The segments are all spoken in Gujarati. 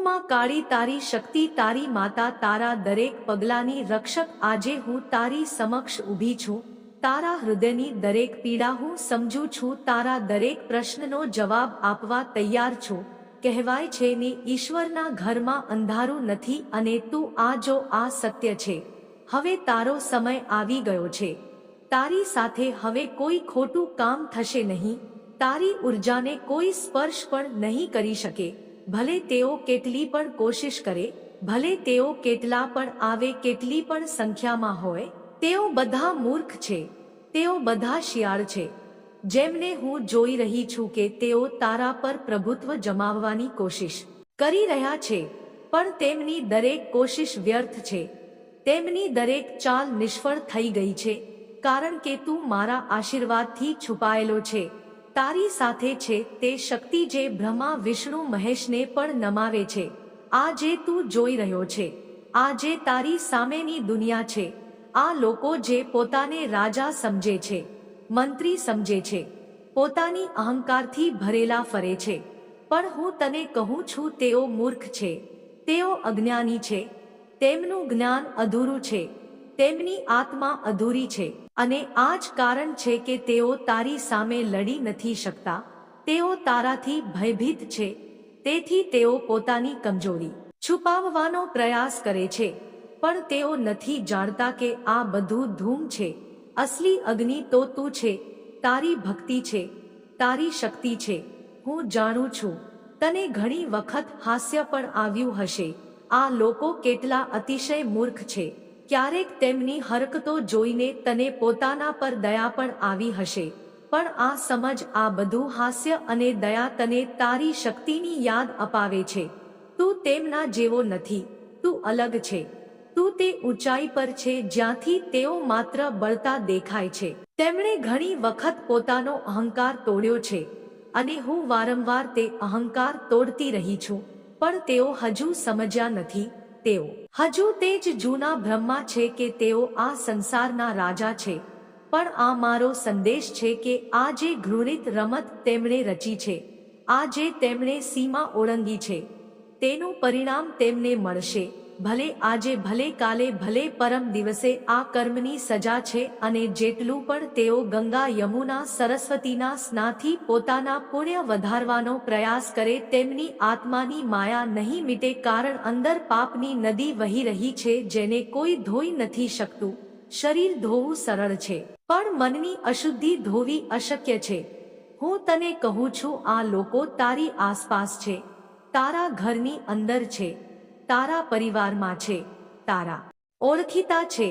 માં કાળી તારી શક્તિ, તારી માતા, તારા દરેક પગલાની રક્ષક. આજે હું તારી સમક્ષ ઊભી છું. તારા હૃદયની દરેક પીડા હું સમજું છું. તારા દરેક પ્રશ્નનો જવાબ આપવા તૈયાર છું. કહેવાય છે ને, ઈશ્વરના ઘરમાં અંધારું નથી. અને તું જો આ સત્ય છે. હવે તારો સમય આવી ગયો છે. તારી સાથે હવે કોઈ ખોટું કામ થશે નહીં. તારી ઉર્જાને કોઈ સ્પર્શ પણ નહીં કરી શકે. ભલે તેઓ કેટલી પણ કોશિશ કરે, ભલે તેઓ કેટલા પણ આવે, કેટલી પણ સંખ્યામાં હોય, તેઓ બધા મૂર્ખ છે. તેઓ બધા શિયાળ છે, જેમને હું જોઈ રહી છું કે તેઓ તારા પર પ્રભુત્વ જમાવવાની કોશિશ કરી રહ્યા છે. પણ તેમની દરેક કોશિશ વ્યર્થ છે. તેમની દરેક ચાલ નિષ્ફળ થઈ ગઈ છે. કારણ કે તું મારા આશીર્વાદથી છુપાયેલો છે. તારી સાથે છે તે શક્તિ જે બ્રહ્મા, વિષ્ણુ, મહેશને પણ નમાવે છે. આ જે તું જોઈ રહ્યો છે, આ જે તારી સામેની દુનિયા છે, આ લોકો જે પોતાને રાજા સમજે છે, મંત્રી સમજે છે, પોતાની અહંકારથી ભરેલા ફરે છે. પણ હું તને કહું છું, તેઓ મૂર્ખ છે. તેઓ અજ્ઞાની છે. તેમનું જ્ઞાન અધૂરું છે. તેમની આત્મા અધૂરી છે. અને આ જ કારણ છે કે તેઓ તારી સામે લડી નથી શકતા. તેઓ તારાથી ભયભીત છે. તેથી તેઓ પોતાની કમજોરી છુપાવવાનો પ્રયાસ કરે છે. પણ તેઓ નથી જાણતા કે આ બધું ધૂમ છે. અસલી અગ્નિ તો તું છે. તારી ભક્તિ છે, તારી શક્તિ છે. હું જાણું છું. તને ઘણી વખત હાસ્ય પણ આવ્યું હશે. આ લોકો કેટલા અતિશય મૂર્ખ છે. ક્યારેક તેમની હરકતો જોઈને તને પોતાના પર દયા પણ આવી હશે. પણ આ સમજ, આ બધું હાસ્ય અને દયા તને તારી શક્તિની યાદ અપાવે છે. તું તેમના જેવો નથી. તું અલગ છે. તું તે ઊંચાઈ પર છે જ્યાંથી તેઓ માત્ર બળતા દેખાય છે. તેમણે ઘણી વખત પોતાનો અહંકાર તોડ્યો છે. અને હું વારંવાર તે અહંકાર તોડતી રહી છું. પણ તેઓ હજુ સમજ્યા નથી. તેઓ હજુ તે જ જૂના બ્રહ્મા છે કે તેઓ આ સંસારના રાજા છે. પણ આ મારો સંદેશ છે કે આ જે ઘૃણિત રમત તેમણે રચી છે, આ જે તેમણે સીમા ઓળંગી છે, તેનું પરિણામ તેમને મળશે. ભલે આજે, ભલે કાલે, ભલે પરમ દિવસે. આ કર્મની સજા છે. અને જેટલું પણ તેઓ ગંગા, યમુના, સરસ્વતીના સ્નાનથી પોતાના પુણ્ય વધારવાનો પ્રયાસ કરે, તેમની આત્માની માયા નહીં મીટે. કારણ અંદર પાપની નદી વહી રહી છે જેને કોઈ ધોઈ નથી શકતું. શરીર ધોવું સરળ છે, પણ મનની અશુદ્ધિ ધોવી અશક્ય છે. હું તને કહું છું, આ લોકો તારી આસપાસ છે, તારા ઘરની અંદર છે, તારા પરિવારમાં છે, તારા ઓળખીતા છે.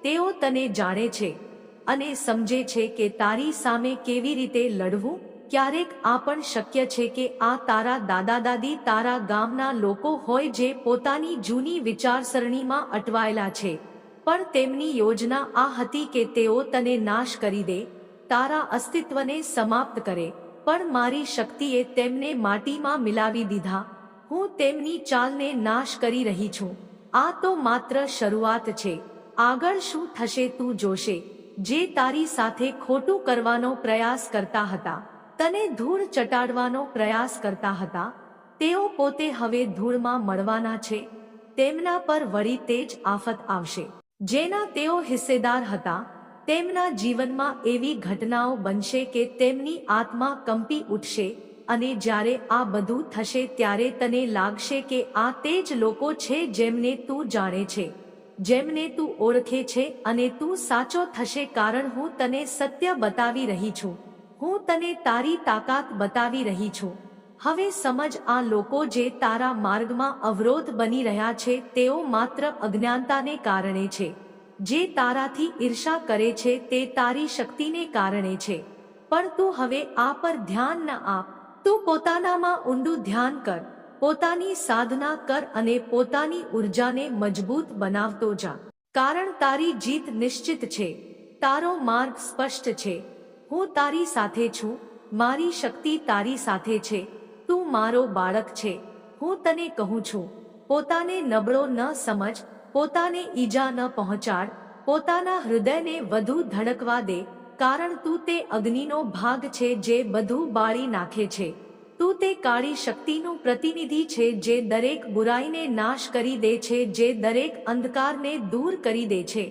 તેઓ તને જાણે છે અને સમજે છે કે તારી સામે કેવી રીતે લડવું. ક્યારેક આ પણ શક્ય છે કે આ તારા દાદા દાદી, તારા ગામના લોકો હોય જે પોતાની જૂની વિચારસરણીમાં અટવાયેલા છે. પણ તેમની યોજના આ હતી કે તેઓ તને નાશ કરી દે, તારા અસ્તિત્વને સમાપ્ત કરે. પણ મારી શક્તિએ તેમને માટીમાં મિલાવી દીધા. હું તેમની ચાલને નાશ કરી રહી છું. આ તો માત્ર શરૂઆત છે. આગળ શું થશે તું જોશે. જે તારી સાથે ખોટું કરવાનો પ્રયાસ કરતા હતા, તને ધૂળ ચટાડવાનો પ્રયાસ કરતા હતા, તેઓ પોતે હવે ધૂળમાં મળવાના છે. તેમના પર વળી તે જ આફત આવશે જેના તેઓ હિસ્સેદાર હતા. તેમના જીવનમાં એવી ઘટનાઓ બનશે કે તેમની આત્મા કંપી ઉઠશે. અને જ્યારે આ બધું થશે ત્યારે તને લાગશે કે આ તે જ લોકો છે જેમને તું જાણે છે, જેમને તું ઓળખે છે. અને તું સાચો થશે. કારણ હું તને સત્ય બતાવી રહી છું. હું તને તારી તાકાત બતાવી રહી છું. હવે સમજ, આ લોકો જે તારા માર્ગમાં અવરોધ બની રહ્યા છે, તેઓ માત્ર અજ્ઞાનતાને કારણે છે. જે તારાથી ઈર્ષા કરે છે તે તારી શક્તિને કારણે છે. પણ તું હવે આ પર ધ્યાન ન આપ. તું પોતાનામાં ઊંડું ધ્યાન કર, પોતાની સાધના કર અને પોતાની ઉર્જાને મજબૂત બનાવતો જા. કારણ તારી જીત નિશ્ચિત છે. તારો માર્ગ સ્પષ્ટ છે. હું તારી સાથે છું. મારી શક્તિ તારી સાથે છે. તું મારો બાળક છે. હું તને કહું છું, પોતાને નબળો ન સમજ, પોતાને ઈજા ન પહોંચાડ, પોતાના હૃદયને વધુ ધડકવા દે. કારણ તું તે અગ્નિનો ભાગ છે જે બધું બાળી નાખે છે. તું તે કાળી શક્તિનું પ્રતિનિધિ છે જે દરેક બુરાઈને નાશ કરી દે છે, જે દરેક અંધકારને દૂર કરી દે છે.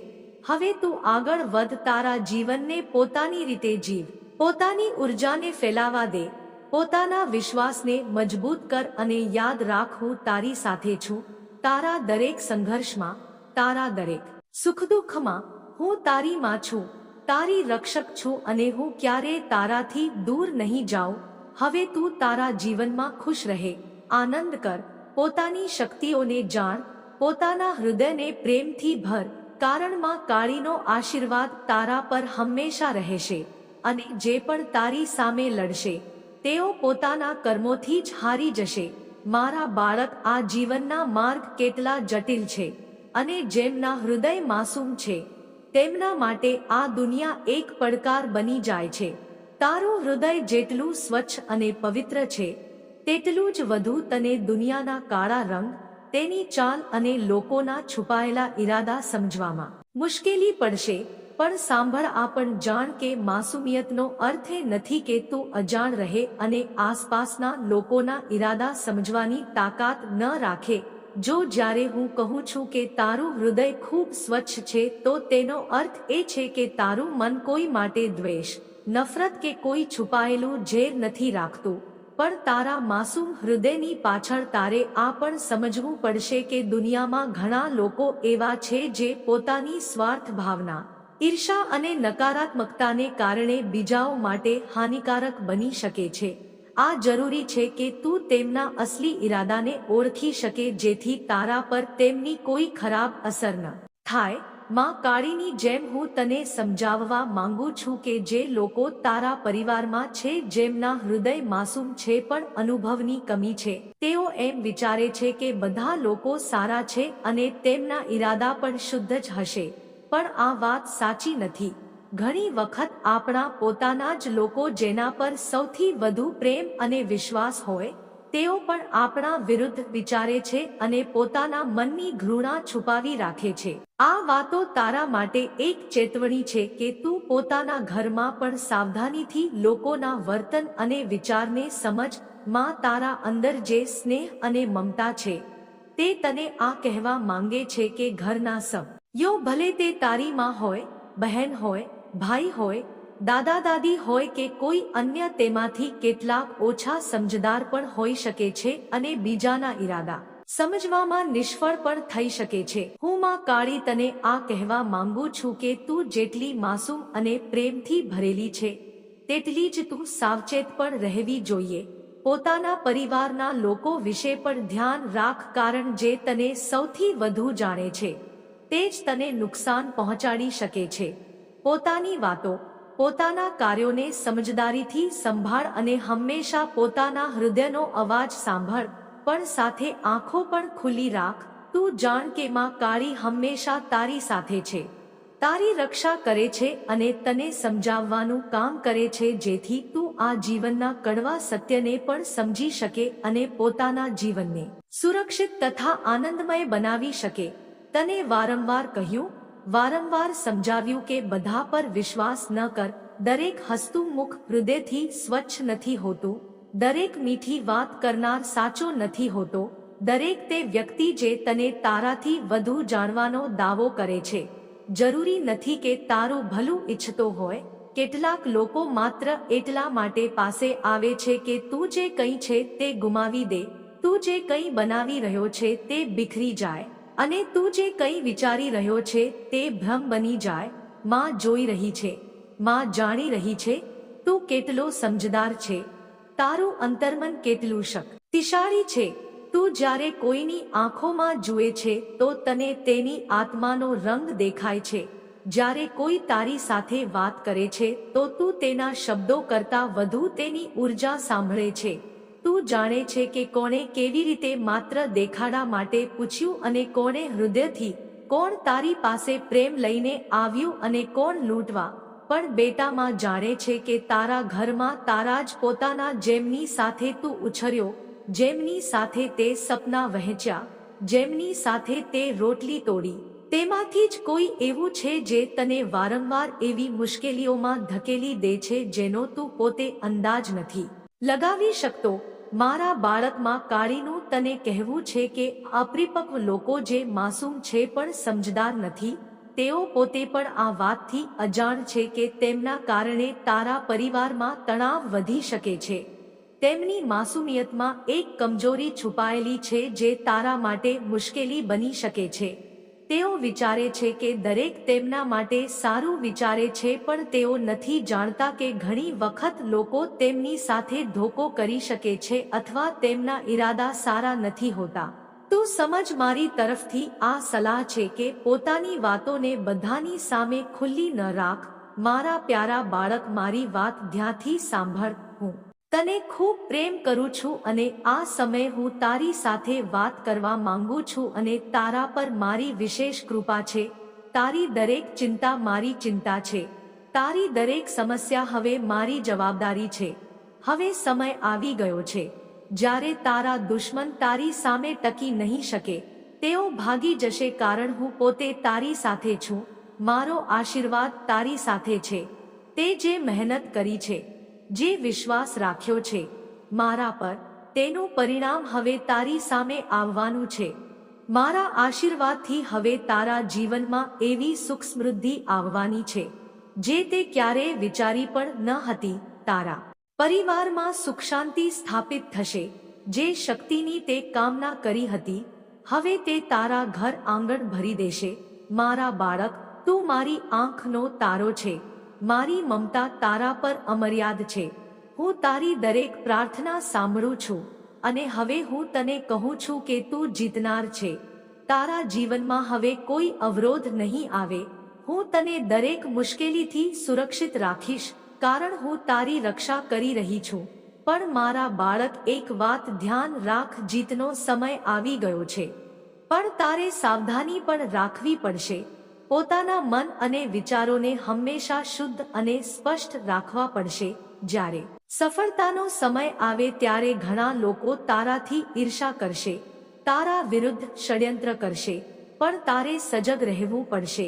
હવે તું આગળ વધ, તારા જીવનને પોતાની રીતે જીવ, પોતાની ઉર્જાને ફેલાવા દે, પોતાના વિશ્વાસને મજબૂત કર અને યાદ રાખ, હું તારી સાથે છું. તારા દરેક સંઘર્ષમાં, તારા દરેક સુખદુઃખમાં હું તારી માં છું, તારી રક્ષક છું અને હું ક્યારેય તારાથી દૂર નહીં જાઉં. હવે તું તારા જીવનમાં ખુશ રહે, આનંદ કર, પોતાની શક્તિઓને જાણ, પોતાના હૃદયને પ્રેમથી ભર, કારણ માં કાળીનો આશીર્વાદ તારા પર હંમેશા રહેશે. અને જે પણ તારી સામે લડશે તેઓ પોતાના કર્મોથી જ હારી જશે. મારા બાળક, આ જીવનના માર્ગ કેટલા જટિલ છે અને જેમના હૃદય માસૂમ છે તેમના માટે આ દુનિયા એક પડકાર બની જાય છે. તારું હૃદય જેટલું સ્વચ્છ અને પવિત્ર છે તેટલું જ વધુ તને દુનિયાના કાળા રંગ, તેની ચાલ અને લોકોના છુપાયેલા ઈરાદા સમજવામાં મુશ્કેલી પડશે. પણ સાંભળ, આ પણ જાણ કે માસુમિયતનો અર્થ એ નથી કે તું અજાણ રહે અને આસપાસના લોકોના ઈરાદા સમજવાની તાકાત ન રાખે. જો જ્યારે હું કહું છું કે તારું હૃદય ખૂબ સ્વચ્છ છે તો તેનો અર્થ એ છે કે તારું મન કોઈ માટે દ્વેષ, નફરત કે કોઈ છુપાયેલું ઝેર નથી રાખતું. પણ તારા માસૂમ હૃદયની પાછળ તારે આ પણ સમજવું પડશે કે દુનિયામાં ઘણા લોકો એવા છે જે પોતાની સ્વાર્થ ભાવના, ઈર્ષા અને નકારાત્મકતાને કારણે બીજાઓ માટે હાનિકારક બની શકે છે. આ જરૂરી છે કે તું તેમના અસલી ઈરાદાને ઓળખી શકે જેથી તારા પર તેમની કોઈ ખરાબ અસર ન થાય. માં કાળીની જેમ હું તને સમજાવવા માંગુ છું કે જે લોકો તારા પરિવારમાં છે જેમના હૃદય માસૂમ છે પણ અનુભવની કમી છે, તેઓ એમ વિચારે છે કે બધા લોકો સારા છે અને તેમના ઈરાદા પણ શુદ્ધ જ હશે. પણ આ વાત સાચી નથી. ઘણી વખત આપણા પોતાના જ લોકો જેના પર સૌથી વધુ પ્રેમ અને વિશ્વાસ હોય તેઓ પણ આપણા વિરુદ્ધ વિચારે છે અને પોતાના મનની ઘૃણા છુપાવી રાખે છે. આ વાતો તારા માટે એક ચેતવણી છે કે તું પોતાના ઘરમાં પણ સાવધાનીથી લોકોના વર્તન અને વિચારને સમજ. માં તારા અંદર જે સ્નેહ અને મમતા છે તે તને આ કહેવા માંગે છે કે ઘરના સભ્યો, ભલે તે તારી માં હોય, બહેન હોય, ભાઈ હોય, દાદા દાદી હોય કે કોઈ અન્ય, તેમાંથી કેટલાક ઓછા સમજદાર પણ હોઈ શકે છે અને બીજાના ઈરાદા સમજવામાં નિષ્ફળ પણ થઈ શકે છે. હું માં કાળી તને આ કહેવા માંગુ છું કે તું જેટલી માસૂમ અને પ્રેમથી ભરેલી છે તેટલી જ તું સાવચેત પણ રહેવી જોઈએ. પોતાના પરિવારના લોકો વિશે પણ ધ્યાન રાખ, કારણ જે તને સૌથી વધુ જાણે છે તે જ તને નુકસાન પહોંચાડી શકે છે. પોતાની વાતો, પોતાના કાર્યોને સમજદારીથી સંભાળ અને હંમેશા પોતાના હૃદયનો અવાજ સાંભળ, પણ સાથે આંખો પણ ખુલ્લી રાખ. તું જાણ કે માં કાળી હંમેશા તારી સાથે છે, તારી રક્ષા કરે છે અને તને સમજાવવાનું કામ કરે છે જેથી તું આ જીવનના કડવા સત્યને પણ સમજી શકે અને પોતાના જીવનને સુરક્ષિત તથા આનંદમય બનાવી શકે. તને વારંવાર કહ્યું, વારંવાર સમજાવ્યું કે બધા પર વિશ્વાસ ન કર. દરેક હસતું મુખ હૃદયથી સ્વચ્છ નથી હોતું, દરેક મીઠી વાત કરનાર સાચો નથી હોતો, દરેક તે વ્યક્તિ જે તને તારાથી વધુ જાણવાનો દાવો કરે છે જરૂરી નથી કે તારું ભલું ઈચ્છતો હોય. કેટલાક લોકો માત્ર એટલા માટે પાસે આવે છે કે તું જે કંઈ છે તે ગુમાવી દે, તું જે કંઈ બનાવી રહ્યો છે તે બિખરી જાય અને તું જે કંઈ વિચારી રહ્યો છે તે ભ્રમ બની જાય. માં જોઈ રહી છે, માં જાણી રહી છે તું કેટલો સમજદાર છે, તારું અંતર્મન કેટલું શક્તિશાળી છે. તું જ્યારે કોઈની આંખોમાં જુએ છે તો તને તેની આત્માનો રંગ દેખાય છે. જ્યારે કોઈ તારી સાથે વાત કરે છે તો તું તેના શબ્દો કરતાં વધુ તેની ઉર્જા સાંભળે છે. તું જાણે છે કે કોણે કેવી રીતે માત્ર દેખાડા માટે પૂછ્યું અને કોણે હૃદયથી, કોણ તારી પાસે પ્રેમ લઈને આવ્યું અને કોણ લૂંટવા. પણ બેટામાં જાણે છે કે તારા ઘરમાં તારા જ પોતાના જેમની સાથે તું ઉછર્યો, જેમની સાથે તે સપના વહેંચ્યા, જેમની સાથે તે રોટલી તોડી, તેમાંથી જ કોઈ એવું છે જે તને વારંવાર એવી મુશ્કેલીઓમાં ધકેલી દે છે જેનો તું પોતે અંદાજ નથી લગાવી શકતો. મારા બાળકમાં કાળીનું તને કહેવું છે કે અપરિપક્વ લોકો જે માસૂમ છે પણ સમજદાર નથી, તેઓ પોતે પણ આ વાતથી અજાણ છે કે તેમના કારણે તારા પરિવારમાં તણાવ વધી શકે છે. તેમની માસૂમિયતમાં એક કમજોરી છુપાયેલી છે જે તારા માટે મુશ્કેલી બની શકે છે. તેઓ વિચારે છે કે દરેક તેમના માટે સારું વિચારે છે, પણ તેઓ નથી જાણતા કે ઘણી વખત લોકો તેમની સાથે ધોકો કરી શકે છે અથવા તેમના ઈરાદા સારા નથી હોતા. તું સમજ, મારી તરફથી આ સલાહ છે કે પોતાની વાતોને બધાની સામે ખુલ્લી ન રાખ. મારા પ્યારા બાળક, મારી વાત ધ્યાનથી સાંભળ. હું તને ખૂબ પ્રેમ કરું છું અને આ સમયે હું તારી સાથે વાત કરવા માંગુ છું અને તારા પર મારી વિશેષ કૃપા છે. તારી દરેક ચિંતા મારી ચિંતા છે. તારી દરેક સમસ્યા હવે મારી જવાબદારી છે. હવે સમય આવી ગયો છે જ્યારે તારા દુશ્મન તારી સામે ટકી નહીં શકે. તેઓ ભાગી જશે કારણ હું પોતે તારી સાથે છું. મારો આશીર્વાદ તારી સાથે છે. તે જે મહેનત કરી છે, જે વિશ્વાસ રાખ્યો છે મારા પર, તેનું પરિણામ હવે તારી સામે આવવાનું છે. મારા આશીર્વાદથી હવે તારા જીવનમાં એવી સુખ સમૃદ્ધિ આવવાની છે જે તે ક્યારેય વિચારી પણ ન હતી. તારા પરિવારમાં સુખ શાંતિ સ્થાપિત થશે. જે શક્તિની તે કામના કરી હતી, હવે તે તારા ઘર આંગણ ભરી દેશે. મારા બાળક, તું મારી આંખનો તારો છે. મારી મમતા તારા પર અમર્યાદ છે. હું તારી દરેક પ્રાર્થના સાંભળું છું અને હવે હું તને કહું છું કે તું જીતનાર છે. તારા જીવનમાં હવે કોઈ અવરોધ નહીં આવે. હું તને દરેક મુશ્કેલીથી સુરક્ષિત રાખીશ કારણ હું તારી રક્ષા કરી રહી છું. પણ મારા બાળક, એક વાત ધ્યાન રાખ, જીતનો સમય આવી ગયો છે, પણ તારે સાવધાની પણ રાખવી પડશે. પોતાના મન અને વિચારોને હંમેશા શુદ્ધ અને સ્પષ્ટ રાખવા પડશે. જ્યારે સફળતાનો સમય આવે ત્યારે ઘણા લોકો તારાથી ઈર્ષા કરશે, તારા વિરુદ્ધ ષડયંત્ર કરશે, પણ તારે સજગ રહેવું પડશે.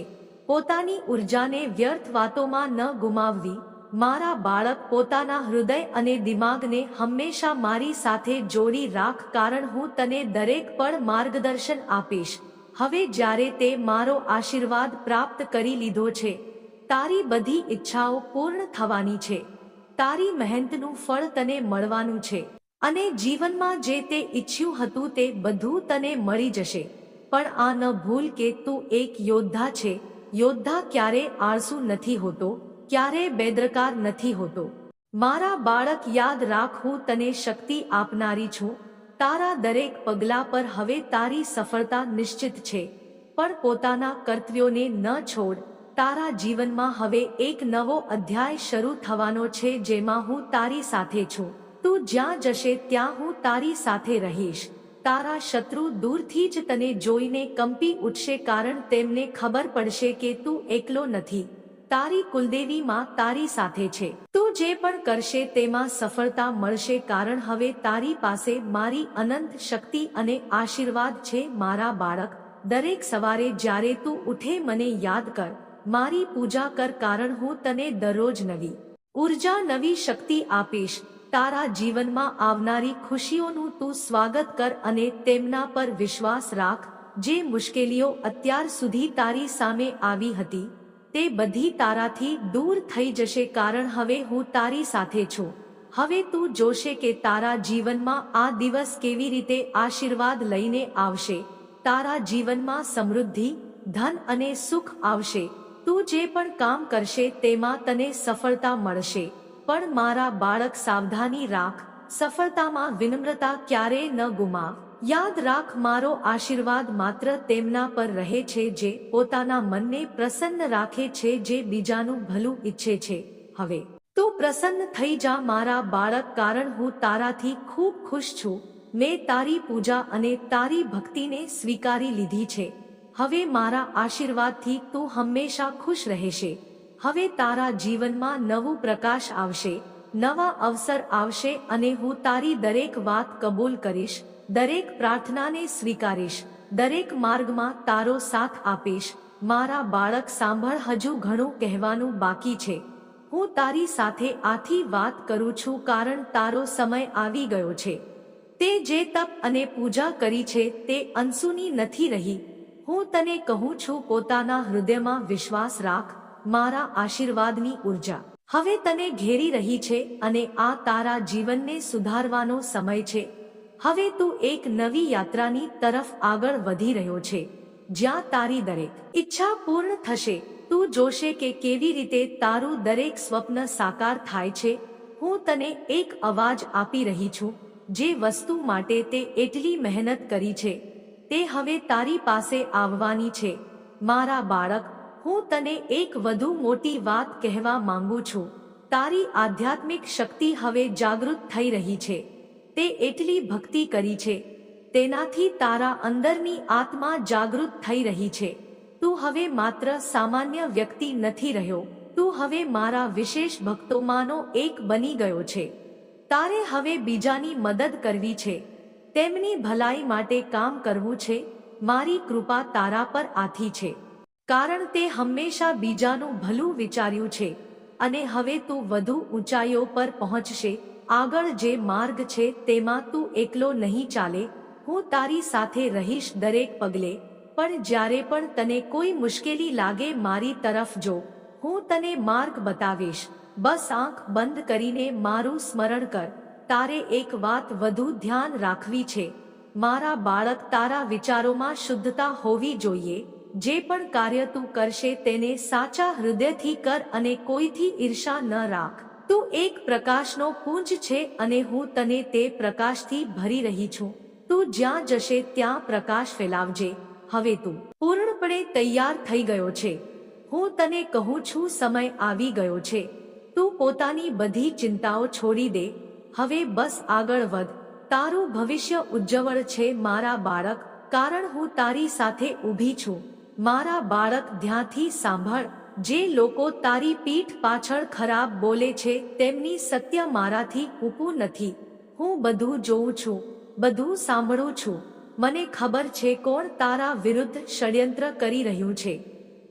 પોતાની ઉર્જાને વ્યર્થ વાતોમાં ન ગુમાવવી. મારા બાળક, પોતાના હૃદય અને દિમાગને હંમેશા મારી સાથે જોડી રાખ કારણ હું તને દરેક પળ માર્ગદર્શન આપીશ. હવે જ્યારે તે મારો આશીર્વાદ પ્રાપ્ત કરી લીધો છે, તારી બધી ઈચ્છાઓ પૂર્ણ થવાની છે. તારી મહેનતનું ફળ તને મળવાનું છે અને જીવનમાં જે તે ઈચ્છ્યું હતું તે બધું તને મળી જશે. પણ આ ન ભૂલ કે તું એક યોદ્ધા છે. યોદ્ધા ક્યારે આળસુ નથી હોતો, ક્યારે બેદરકાર નથી હોતો. મારા બાળક, યાદ રાખ, હું તને શક્તિ આપનારી છું. તારા દરેક પગલા પર હવે તારી સફળતા નિશ્ચિત છે. પણ પોતાના કર્તવ્યોને ન છોડ. તારા જીવનમાં હવે એક નવો અધ્યાય શરૂ થવાનો છે જેમાં હું તારી સાથે છું. તું જ્યાં જશે ત્યાં હું તારી સાથે રહીશ. તારા શત્રુ દૂરથી જ તને જોઈને કંપી ઉઠશે કારણ તેમને ખબર પડશે કે તું એકલો નથી. તારી કુલદેવી માં તારી સાથે છે. તું જે પણ કરશે તેમાં સફળતા મળશે કારણ હવે તારી પાસે મારી અનંત શક્તિ અને આશીર્વાદ છે. મારા બાળક, દરેક સવારે જ્યારે તું ઉઠે મને યાદ કર, મારી પૂજા કર કારણ હું તને દરરોજ નવી ઉર્જા, નવી શક્તિ આપીશ. તારા જીવનમાં આવનારી ખુશીઓનું તું સ્વાગત કર અને તેમના પર વિશ્વાસ રાખ. જે મુશ્કેલીઓ અત્યાર સુધી તારી સામે આવી હતી તે બધી તારાથી દૂર થઈ જશે કારણ હવે હું તારી સાથે છું. હવે તું જોશે કે તારા જીવનમાં આ દિવસ કેવી રીતે આશીર્વાદ લઈને આવશે. તારા જીવનમાં સમૃદ્ધિ, ધન અને સુખ આવશે. તું જે પણ કામ કરશે તેમાં તને સફળતા મળશે. પણ મારા બાળક, સાવધાની રાખ. સફળતામાં વિનમ્રતા ક્યારેય ન ગુમાવ. યાદ રાખ, મારો આશીર્વાદ માત્ર તેમના પર રહે છે જે પોતાના મનને પ્રસન્ન રાખે છે, જે બીજાનું ભલું ઈચ્છે છે. હવે તું પ્રસન્ન થઈ જા મારા બાળક કારણ હું તારાથી ખૂબ ખુશ છું. મેં તારી પૂજા અને તારી ભક્તિને સ્વીકારી લીધી છે. હવે મારા આશીર્વાદથી તું હંમેશા ખુશ રહેશે. હવે તારા જીવનમાં નવું પ્રકાશ આવશે, નવા અવસર આવશે અને હું તારી દરેક વાત કબૂલ કરીશ. દરેક પ્રાર્થનાને સ્વીકારીશ. દરેક માર્ગમાં તારો સાથ આપીશ. મારા બાળક, સાંભળ, હજુ ઘણું કહેવાનું બાકી છે. હું તારી સાથે આથી વાત કરું છું કારણ તારો સમય આવી ગયો છે. તે જે તપ અને પૂજા કરી છે તે અંશુની નથી રહી. હું તને કહું છું પોતાના હૃદયમાં વિશ્વાસ રાખ. મારા આશીર્વાદની ઉર્જા હવે તને ઘેરી રહી છે અને આ તારા જીવનને સુધારવાનો સમય છે. હવે તું એક નવી યાત્રાની તરફ આગળ વધી રહ્યો છે જ્યાં તારી દરેક ઈચ્છા પૂર્ણ થશે. તું જોશે કે કેવી રીતે તારું દરેક સ્વપ્ન સાકાર થાય છે. હું તને એક અવાજ આપી રહી છું. જે વસ્તુ માટે તે એટલી મહેનત કરી છે તે હવે તારી પાસે આવવાની છે. મારા બાળક, હું તને એક વધુ મોટી વાત કહેવા માંગુ છું. તારી આધ્યાત્મિક શક્તિ હવે જાગૃત થઈ રહી છે. તે એટલી ભક્તિ કરી છે તેનાથી તારા અંદરની આત્મા જાગૃત થઈ રહી છે. તું હવે માત્ર સામાન્ય વ્યક્તિ નથી રહ્યો. તું હવે મારા વિશેષ ભક્તોમાંનો એક બની ગયો છે. તારે હવે બીજાની મદદ કરવી છે, તેમની ભલાઈ માટે કામ કરવું છે. મારી કૃપા તારા પર આથી છે કારણ તે હંમેશા બીજાનું ભલું વિચાર્યું છે અને હવે તું વધુ ઊંચાઈઓ પર પહોંચશે. આગળ જે માર્ગ છે તેમાં તું એકલો નહીં ચાલે. હું તારી સાથે રહીશ દરેક પગલે. પણ જ્યારે પણ તને કોઈ મુશ્કેલી લાગે મારી તરફ જો. હું તને માર્ગ બતાવીશ. બસ આંખ બંધ કરીને મારું સ્મરણ કર. તારે એક વાત વધુ ધ્યાન રાખવી છે. મારા બાળક, તારા વિચારોમાં શુદ્ધતા હોવી જોઈએ. જે પણ કાર્ય તું કરશે તેને સાચા હૃદયથી કર અને કોઈથી ઈર્ષા ન રાખ. તું એક પ્રકાશનો પુંજ છે અને હું તને તે પ્રકાશથી ભરી રહી છું. તું જ્યાં જશે ત્યાં પ્રકાશ ફેલાવજે. હવે તું પૂર્ણપણે તૈયાર થઈ ગયો છે. હું તને કહું છું સમય આવી ગયો છે. તું પોતાની બધી ચિંતાઓ છોડી દે. હવે બસ આગળ વધ. તારું ભવિષ્ય ઉજ્જવળ છે મારા બાળક, કારણ હું તારી સાથે ઊભી છું. મારા બાળક, ધ્યાનથી સાંભળ. જે લોકો તારી પીઠ પાછળ ખરાબ બોલે છે તેમની સત્ય મારાથી ઊપું નથી. હું બધું જોઉં છું, બધું સાંભળું છું. મને ખબર છે કોણ તારા વિરુદ્ધ ષડયંત્ર કરી રહ્યું છે,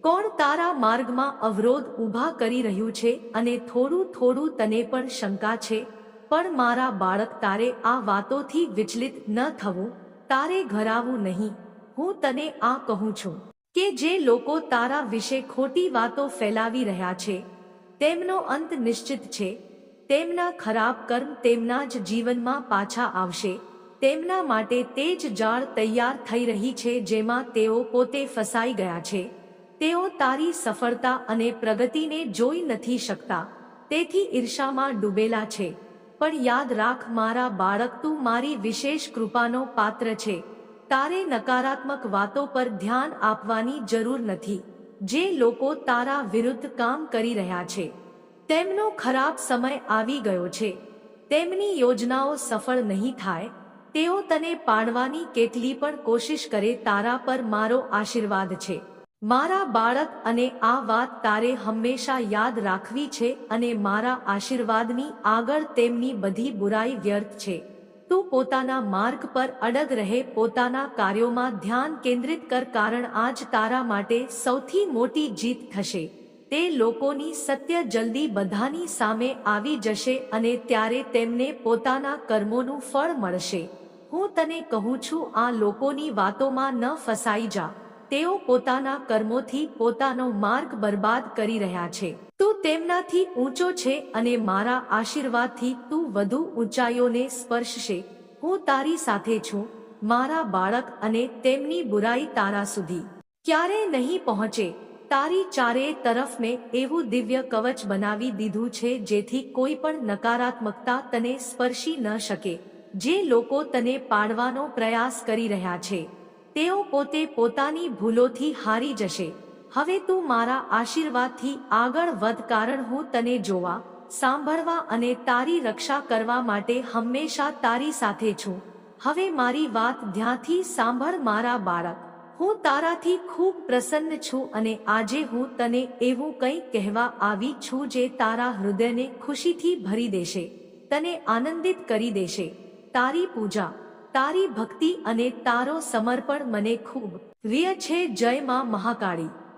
કોણ તારા માર્ગમાં અવરોધ ઊભા કરી રહ્યું છે અને થોડું થોડું તને પણ શંકા છે. પણ મારા બાળક, તારે આ વાતોથી વિચલિત ન થવું. તારે ઘરાવું નહીં. હું તને આ કહું છું કે જે લોકો તારા વિશે ખોટી વાતો ફેલાવી રહ્યા છે તેમનો અંત નિશ્ચિત છે. તેમના ખરાબ કર્મ તેમના જ જીવનમાં પાછા આવશે. તેમના માટે તે જ જાળ તૈયાર થઈ રહી છે જેમાં તેઓ પોતે ફસાઈ ગયા છે. તેઓ તારી સફળતા અને પ્રગતિને જોઈ નથી શકતા, તેથી ઈર્ષામાં ડૂબેલા છે. પણ યાદ રાખ મારા બાળક, તું મારી વિશેષ કૃપાનો પાત્ર છે. તારે નકારાત્મક વાતો પર ધ્યાન આપવાની જરૂર નથી. જે લોકો તારા વિરુદ્ધ કામ કરી રહ્યા છે તેમનો ખરાબ સમય આવી ગયો છે. તેમની યોજનાઓ સફળ નહીં થાય. તેઓ તને પાડવાની કેટલી પણ કોશિશ કરે, તારા પર મારો આશીર્વાદ છે મારા બાળક. અને આ વાત તારે હંમેશા યાદ રાખવી છે અને મારા આશીર્વાદની આગળ તેમની બધી બુરાઈ વ્યર્થ છે. તું પોતાના માર્ગ પર અડગ રહે. પોતાના કાર્યોમાં ધ્યાન કેન્દ્રિત કર, કારણ આજ તારા માટે સૌથી મોટી જીત થશે. તે લોકોની સત્ય જલ્દી બધાની સામે આવી જશે અને ત્યારે તેમને પોતાના કર્મોનું ફળ મળશે. હું તને કહું છું, આ લોકોની વાતોમાં ન ફસાઈ જા. તેઓ પોતાના કર્મોથી પોતાનો માર્ગ બરબાદ કરી રહ્યા છે. તું તેમનાથી ઊંચો છે અને મારા આશીર્વાદથી તું વધુ ઊંચાઈઓને સ્પર્શશે. હું તારી સાથે છું મારા બાળક, અને તેમની બુરાઈ તારા સુધી ક્યારે નહીં પહોંચે. તારી ચારેય તરફ મેં એવું દિવ્ય કવચ બનાવી દીધું છે જેથી કોઈ પણ નકારાત્મકતા તને સ્પર્શી ન શકે. જે લોકો તને પાડવાનો પ્રયાસ કરી રહ્યા છે તેઓ પોતે પોતાની ભૂલોથી હારી જશે. હવે તું મારા આશીર્વાદથી આગળ વધ, કારણ હું તને જોવા, સાંભળવા અને તારી રક્ષા કરવા માટે હંમેશા તારી સાથે છું. હવે મારી વાત ધ્યાનથી સાંભળ મારા બાળક. હું તારાથી ખૂબ પ્રસન્ન છું અને આજે હું તને એવું કંઈક કહેવા આવી છું જે તારા હૃદયને ખુશીથી ભરી દેશે, તને આનંદિત કરી દેશે. તારી પૂજા, તારી ભક્તિ અને તારો સમર્પણ મને ખૂબ પ્રિય છે. જય માં મહાકાળી.